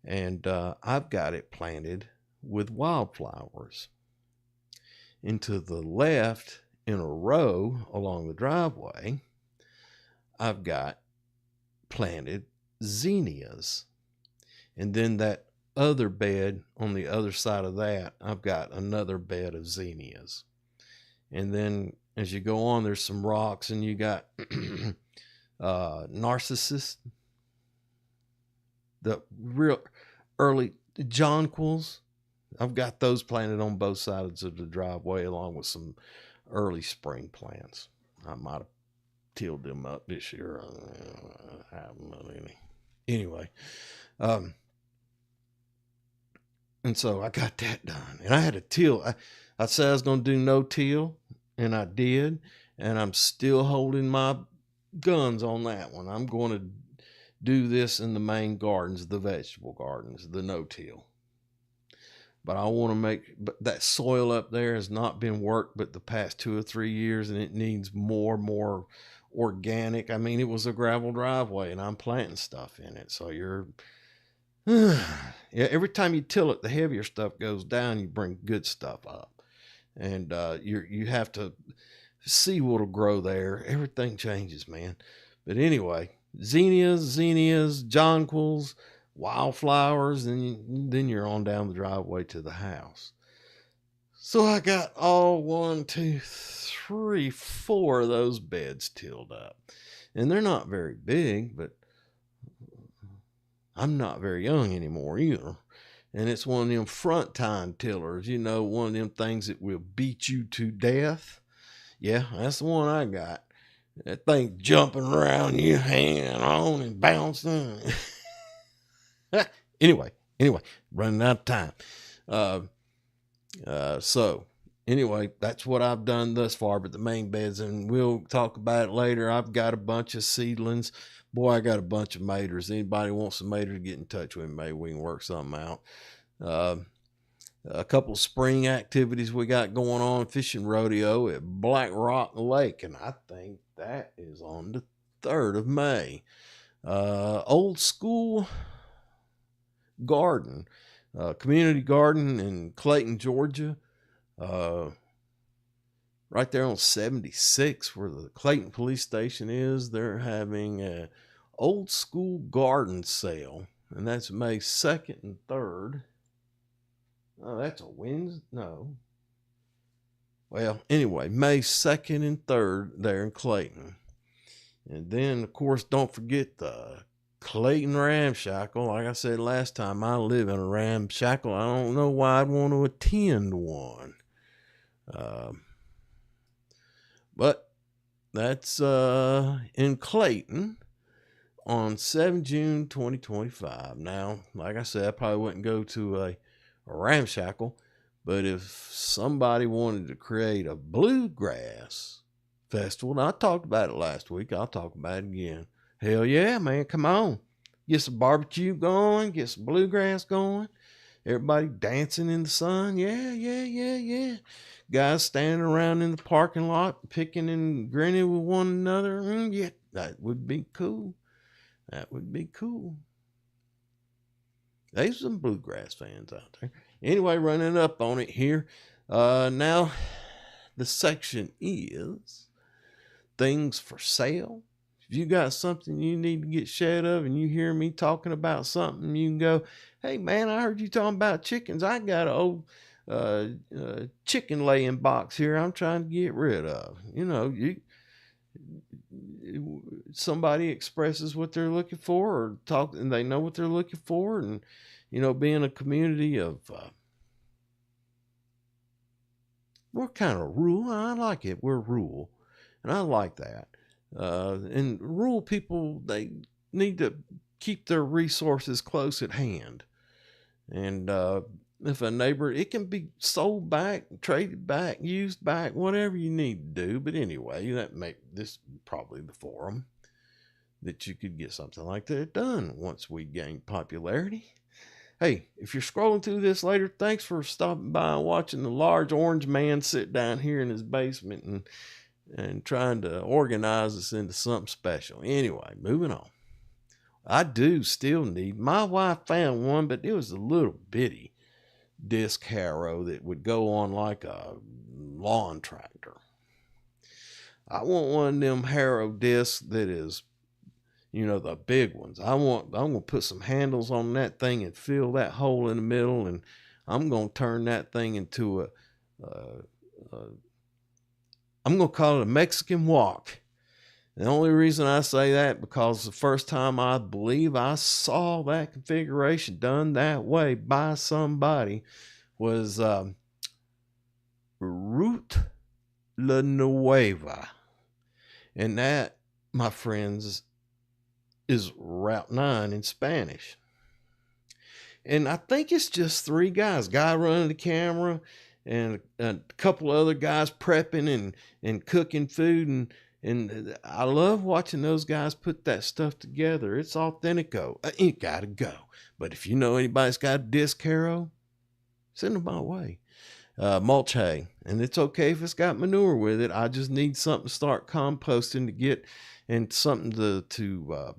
And I've got it planted with wildflowers. And to the left, in a row along the driveway, I've got planted zinnias. And then that other bed on the other side of that, I've got another bed of zinnias. And then as you go on, there's some rocks, and you got narcissus, the real early jonquils. I've got those planted on both sides of the driveway, along with some early spring plants. I might have tilled them up this year. I haven't any. Anyway, and so I got that done, and I had to till. I said I was going to do no till, and I did, and I'm still holding my guns on that one. I'm going to do this in the main gardens, the vegetable gardens, the no-till. But I want to but that soil up there has not been worked but the past 2 or 3 years, and it needs more organic. I mean, it was a gravel driveway, and I'm planting stuff in it. So every time you till it, the heavier stuff goes down, you bring good stuff up. and you have to see what'll grow there. Everything changes, man. But anyway, zinnias, jonquils, wildflowers, and then you're on down the driveway to the house. So I got all 1, 2, 3, 4 of those beds tilled up. And they're not very big, but I'm not very young anymore either. And it's one of them front tine tillers, one of them things that will beat you to death. Yeah, that's the one I got. That thing jumping around you, hanging on and bouncing. Anyway, running out of time. So anyway, that's what I've done thus far, but the main beds, and we'll talk about it later. I've got a bunch of seedlings. Boy, I got a bunch of maters. Anybody wants a mater, get in touch with me. Maybe we can work something out. A couple of spring activities we got going on, fishing rodeo at Black Rock Lake, and I think that is on the 3rd of May. Old school garden, community garden in Clayton, Georgia, right there on 76 where the Clayton police station is. They're having a old school garden sale, and that's May 2nd and 3rd. Oh, that's a Wednesday? No. Well, anyway, May 2nd and 3rd there in Clayton. And then, of course, don't forget the Clayton Ramshackle. Like I said last time, I live in a ramshackle. I don't know why I'd want to attend one. But that's in Clayton on 7 June 2025. Now, like I said, I probably wouldn't go to a ramshackle, but if somebody wanted to create a bluegrass festival, and I talked about it last week, I'll talk about it again. Hell yeah, man, come on. Get some barbecue going, get some bluegrass going. Everybody dancing in the sun. Yeah. Guys standing around in the parking lot, picking and grinning with one another. Yeah, that would be cool. There's some bluegrass fans out there. Anyway, running up on it here. Now, the section is things for sale. If you got something you need to get shed of and you hear me talking about something, you can go, hey, man, I heard you talking about chickens. I got an old chicken laying box here I'm trying to get rid of. Somebody expresses what they're looking for or talk, and they know what they're looking for. And, being a community of, we're kind of rural. I like it. We're rural, and I like that. And rural people, they need to keep their resources close at hand. And if a neighbor, it can be sold back, traded back, used back, whatever you need to do. But anyway, that make this probably the forum that you could get something like that done once we gain popularity. Hey, if you're scrolling through this later, thanks for stopping by and watching the large orange man sit down here in his basement and trying to organize us into something special. Anyway, moving on. I do still need, my wife found one, but it was a little bitty disc harrow that would go on like a lawn tractor. I want one of them harrow discs that is, the big ones. I'm going to put some handles on that thing and fill that hole in the middle, and I'm going to turn that thing into I'm going to call it a Mexican walk. The only reason I say that because the first time I believe I saw that configuration done that way by somebody was Route La Nueva. And that, my friends, is Route 9 in Spanish. And I think it's just 3 guys. Guy running the camera and a couple other guys prepping and cooking food. And I love watching those guys put that stuff together. It's authentico. It got to go. But if you know anybody's got a disc harrow, send them my way. Mulch hay. And it's okay if it's got manure with it. I just need something to start composting to get, and something to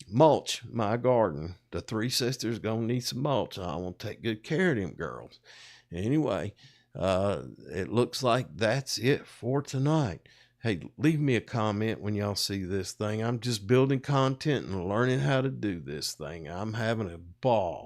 mulch my garden. The 3 sisters gonna need some mulch. I want to take good care of them girls. Anyway, it looks like that's it for tonight. Hey, leave me a comment when y'all see this thing. I'm just building content and learning how to do this thing. I'm having a ball.